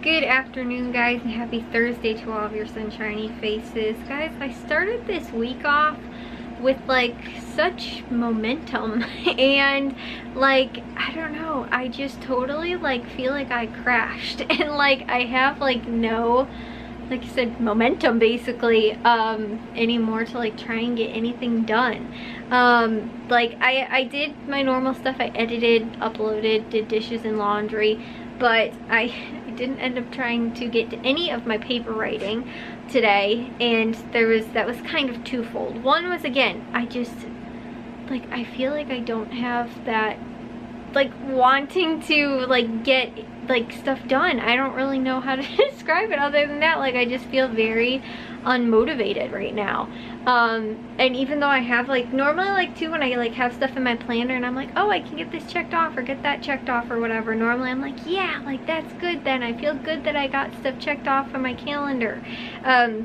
Good afternoon, guys, and happy Thursday to all of your sunshiny faces. Guys, I started this week off with like such momentum and like, I don't know, I just totally like feel like I crashed and like I have like no, like I said, momentum basically anymore to like try and get anything done. Like I did my normal stuff. I edited, uploaded, did dishes and laundry, but I didn't end up trying to get to any of my paper writing today, and that was kind of twofold. One was, again, I just like, I feel like I don't have that like wanting to like get like stuff done. I don't really know how to describe it other than that. Like, I just feel very unmotivated right now. And even though I have like normally like too, when I like have stuff in my planner and I'm like, oh, I can get this checked off or get that checked off or whatever, normally I'm like, yeah, like that's good, then I feel good that I got stuff checked off on my calendar,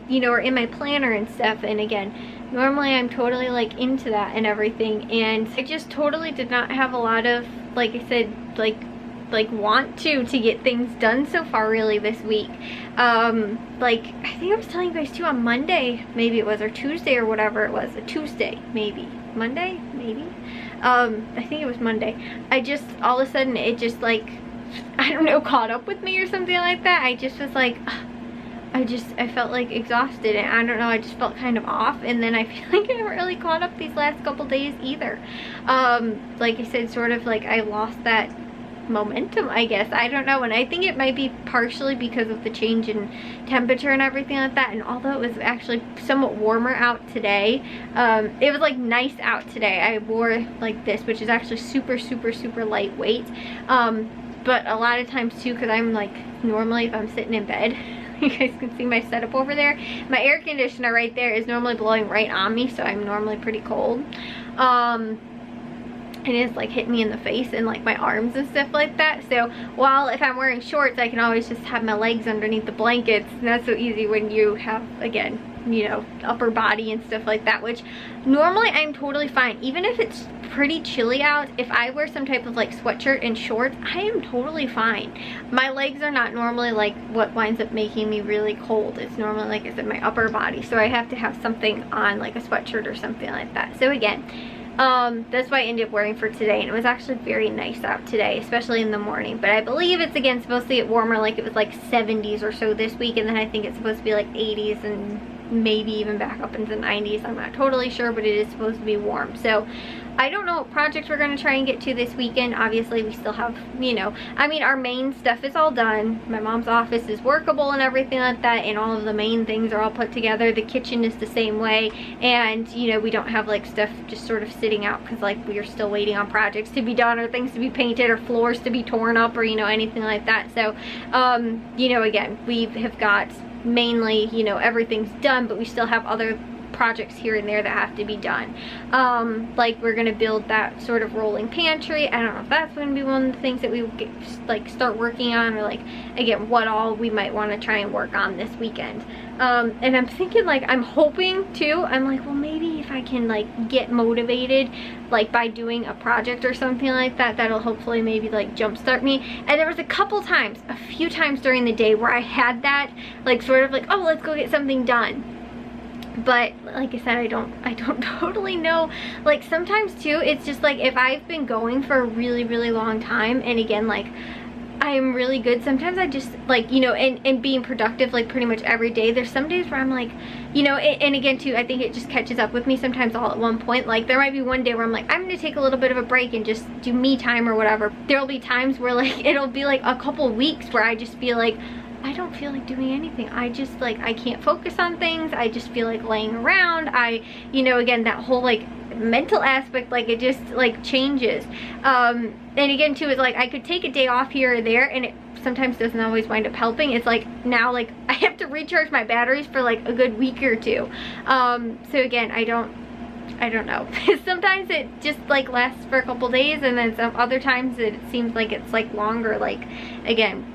you know, or in my planner and stuff. And again, normally I'm totally like into that and everything, and I just totally did not have a lot of, like I said, like want to get things done so far really this week. Like I think I was telling you guys too on Monday, maybe it was, or Tuesday or whatever it was, a Tuesday maybe, Monday maybe, I think it was Monday, I just all of a sudden it just like, I don't know, caught up with me or something like that. I just was like, I felt like exhausted, and I don't know, I just felt kind of off. And then I feel like I haven't really caught up these last couple days either. Like I said, sort of like I lost that momentum, I guess. I don't know, and I think it might be partially because of the change in temperature and everything like that. And although it was actually somewhat warmer out today, it was like nice out today. I wore like this, which is actually super lightweight, but a lot of times too, because I'm like, normally if I'm sitting in bed, you guys can see my setup over there, my air conditioner right there is normally blowing right on me, so I'm normally pretty cold. And it's like hitting me in the face and like my arms and stuff like that. So while if I'm wearing shorts, I can always just have my legs underneath the blankets, and that's so easy when you have, again, you know, upper body and stuff like that, which normally I'm totally fine. Even if it's pretty chilly out, if I wear some type of like sweatshirt and shorts, I am totally fine. My legs are not normally like what winds up making me really cold. It's normally, like I said, my upper body, so I have to have something on, like a sweatshirt or something like that. So again, that's why I ended up wearing for today, and it was actually very nice out today, especially in the morning. But I believe it's, again, supposed to get warmer, like it was like 70s or so this week, and then I think it's supposed to be like 80s and maybe even back up into the 90s. I'm not totally sure, but it is supposed to be warm. So I don't know what projects we're going to try and get to this weekend. Obviously, we still have, you know, I mean, our main stuff is all done. My mom's office is workable and everything like that, and all of the main things are all put together. The kitchen is the same way, and, you know, we don't have, like, stuff just sort of sitting out because, like, we are still waiting on projects to be done or things to be painted or floors to be torn up or, you know, anything like that. So, you know, again, we have got mainly, you know, everything's done, but we still have other projects here and there that have to be done. Like we're gonna build that sort of rolling pantry. I don't know if that's gonna be one of the things that we get, like start working on, or like, again, what all we might want to try and work on this weekend. And I'm thinking, like, I'm hoping too, I'm like, well, maybe if I can like get motivated like by doing a project or something like that, that'll hopefully maybe like jumpstart me. And there was a few times during the day where I had that like sort of like, oh, let's go get something done. But like I said, I don't totally know. Like sometimes too, it's just like if I've been going for a really long time, and again, like I am really good, sometimes I just like, you know, and being productive like pretty much every day. There's some days where I'm like, you know, and again too, I think it just catches up with me sometimes all at one point. Like there might be one day where I'm like, I'm gonna take a little bit of a break and just do me time or whatever. There'll be times where like it'll be like a couple weeks where I just feel like I don't feel like doing anything. I just like, I can't focus on things. I just feel like laying around. You know, again, that whole like mental aspect, like it just like changes. And again too, it's like I could take a day off here or there, and it sometimes doesn't always wind up helping. It's like now, like I have to recharge my batteries for like a good week or two. So again, I don't know. Sometimes it just like lasts for a couple days, and then some other times it seems like it's like longer. Like again,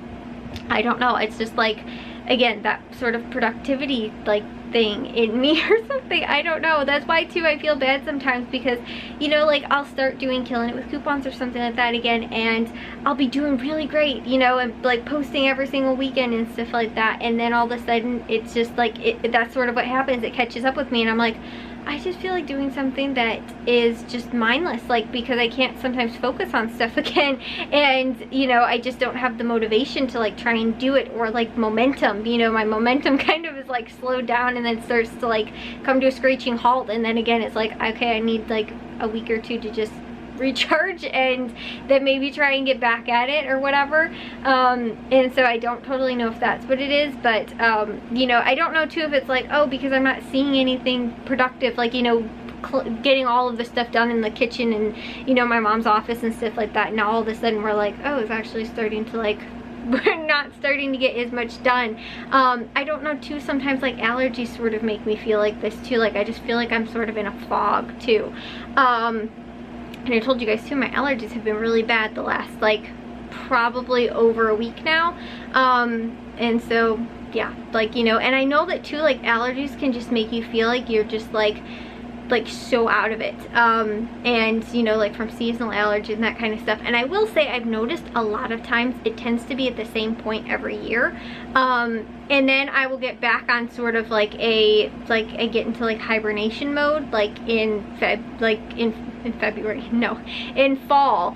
I don't know, it's just like, again, that sort of productivity like thing in me or something. I don't know. That's why too I feel bad sometimes, because you know, like I'll start doing Killing It with coupons or something like that again, and I'll be doing really great, you know, and like posting every single weekend and stuff like that, and then all of a sudden it's just like that's sort of what happens. It catches up with me, and I'm like, I just feel like doing something that is just mindless, like, because I can't sometimes focus on stuff again, and you know, I just don't have the motivation to like try and do it, or like momentum, you know, my momentum kind of is like slowed down and then starts to like come to a screeching halt, and then again it's like, okay, I need like a week or two to just recharge and then maybe try and get back at it or whatever. And so I don't totally know if that's what it is, but you know, I don't know too if it's like, oh, because I'm not seeing anything productive, like, you know, getting all of the stuff done in the kitchen and, you know, my mom's office and stuff like that, and now all of a sudden we're like, oh, it's actually starting to like, we're not starting to get as much done. I don't know too, sometimes like allergies sort of make me feel like this too, like I just feel like I'm sort of in a fog too. And I told you guys too, my allergies have been really bad the last like probably over a week now. And so yeah, like, you know, and I know that too, like allergies can just make you feel like you're just like so out of it, and you know, like from seasonal allergies and that kind of stuff. And I will say I've noticed a lot of times it tends to be at the same point every year, and then I will get back on sort of like I get into like hibernation mode, like in February, no, in fall,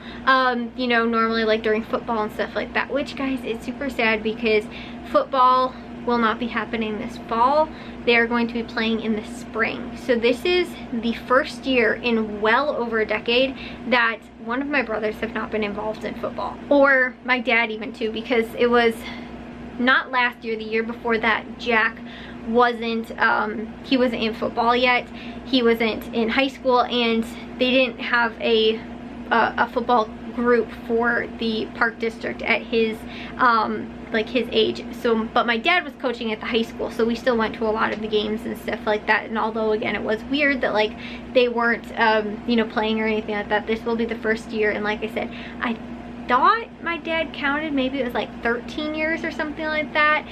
you know, normally like during football and stuff like that, which guys, it's super sad because football will not be happening this fall. They are going to be playing in the spring. So this is the first year in well over a decade that one of my brothers have not been involved in football, or my dad even too, because it was not last year, the year before that, Jack wasn't he wasn't in football yet, he wasn't in high school, and they didn't have a football group for the park district at his like his age. So but my dad was coaching at the high school, so we still went to a lot of the games and stuff like that. And although again it was weird that like they weren't you know, playing or anything like that, this will be the first year. And like I said, I thought my dad counted, maybe it was like 13 years or something like that.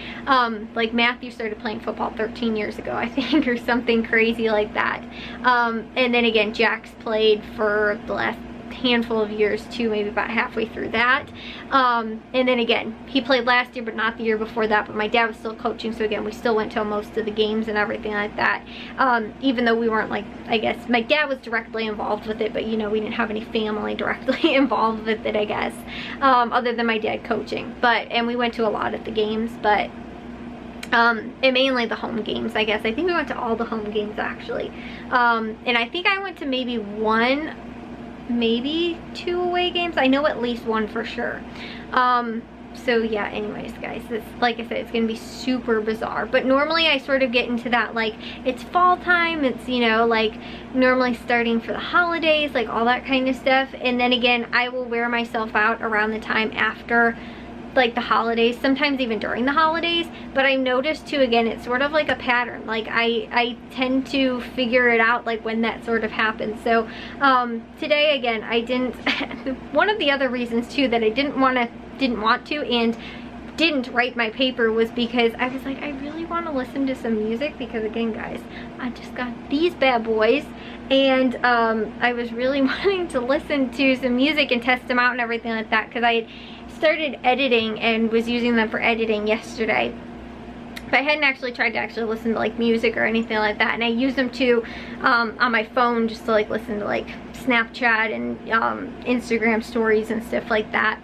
Like Matthew started playing football 13 years ago, I think, or something crazy like that. And then again, Jack's played for the last handful of years too, maybe about halfway through that. And then again, he played last year but not the year before that, but my dad was still coaching, so again we still went to most of the games and everything like that, even though we weren't like, I guess my dad was directly involved with it, but you know, we didn't have any family directly involved with it, I guess, other than my dad coaching. But and we went to a lot of the games, but and mainly the home games, I guess. I think we went to all the home games actually, and I think I went to maybe one, maybe two away games. I know at least one for sure. So yeah, anyways guys, this, like I said, it's gonna be super bizarre. But normally I sort of get into that, like, it's fall time, it's, you know, like normally starting for the holidays, like all that kind of stuff. And then again, I will wear myself out around the time after like the holidays, sometimes even during the holidays. But I've noticed too, again, it's sort of like a pattern, like I tend to figure it out like when that sort of happens. So today again, I didn't one of the other reasons too that I didn't want to and didn't write my paper was because I was like, I really want to listen to some music, because again guys, I just got these bad boys, and I was really wanting to listen to some music and test them out and everything like that, because I had started editing and was using them for editing yesterday. But I hadn't actually tried to actually listen to like music or anything like that, and I use them too on my phone, just to like listen to like Snapchat and Instagram stories and stuff like that,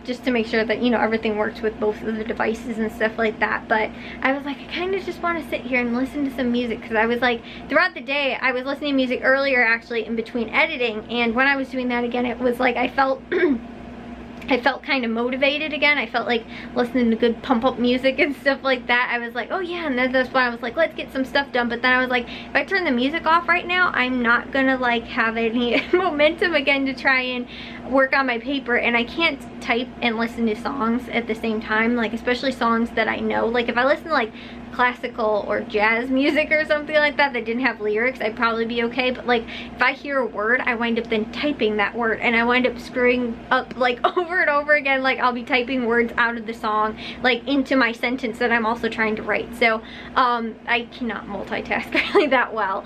just to make sure that, you know, everything works with both of the devices and stuff like that. But I was like, I kind of just want to sit here and listen to some music, because I was like, throughout the day I was listening to music earlier actually in between editing, and when I was doing that again, it was like I felt I felt kind of motivated again. I felt like listening to good pump up music and stuff like that. I was like, oh yeah, and then that's why I was like, let's get some stuff done. But then I was like, if I turn the music off right now, I'm not gonna like have any momentum again to try and work on my paper. And I can't type and listen to songs at the same time, like especially songs that I know. Like if I listen to like classical or jazz music or something like that that didn't have lyrics, I'd probably be okay. But like if I hear a word, I wind up then typing that word, and I wind up screwing up like over and over again. Like I'll be typing words out of the song like into my sentence that I'm also trying to write. So I cannot multitask really that well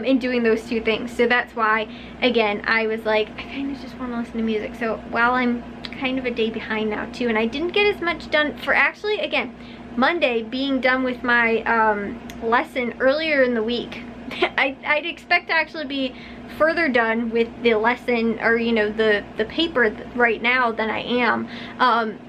in doing those two things. So that's why, again, I was like, I kind of just want to listen to music. So while I'm kind of a day behind now too, and I didn't get as much done for actually, again, Monday being done with my lesson earlier in the week. I'd expect to actually be further done with the lesson, or you know, the paper right now than I am,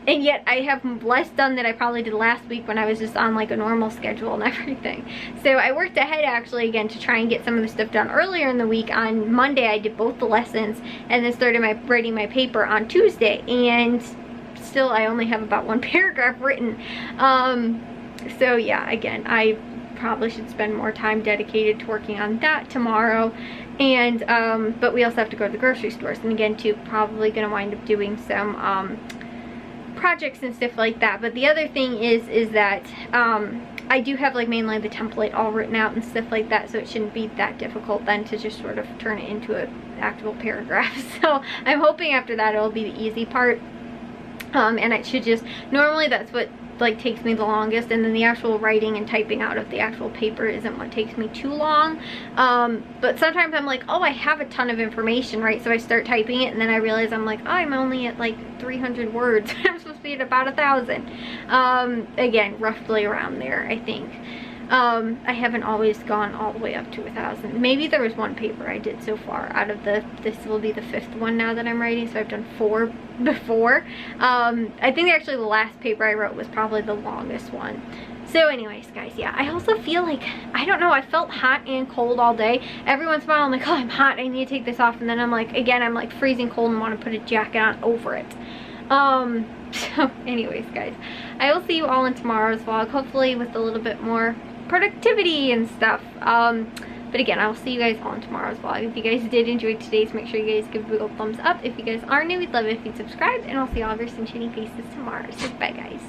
and yet I have less done than I probably did last week when I was just on like a normal schedule and everything. So I worked ahead actually again to try and get some of the stuff done earlier in the week. On Monday I did both the lessons and then started writing my paper on Tuesday, and still I only have about one paragraph written. So yeah, again, I probably should spend more time dedicated to working on that tomorrow. And but we also have to go to the grocery stores, and again too, probably gonna wind up doing some projects and stuff like that. But the other thing is that I do have like mainly the template all written out and stuff like that, so it shouldn't be that difficult then to just sort of turn it into an actual paragraph. So I'm hoping after that it'll be the easy part, and it should just, normally that's what like takes me the longest, and then the actual writing and typing out of the actual paper isn't what takes me too long. But sometimes I'm like, oh, I have a ton of information, right? So I start typing it, and then I realize I'm like, oh, I'm only at like 300 words. I'm supposed to be at about 1,000. Again, roughly around there, I think. I haven't always gone all the way up to 1,000. Maybe there was one paper I did so far out of this will be the 5th one now that I'm writing, so I've done 4 before. I think actually the last paper I wrote was probably the longest one. So anyways, guys, yeah, I also feel like, I don't know, I felt hot and cold all day. Every once in a while I'm like, oh, I'm hot, I need to take this off, and then I'm like, again, I'm like freezing cold and want to put a jacket on over it. So anyways, guys, I will see you all in tomorrow's vlog, hopefully with a little bit more productivity and stuff. But again, I will see you guys all in tomorrow's vlog. If you guys did enjoy today's, make sure you guys give a big old thumbs up. If you guys are new, we'd love it if you'd subscribe, and I'll see all of your sunshiny faces tomorrow. So bye, guys.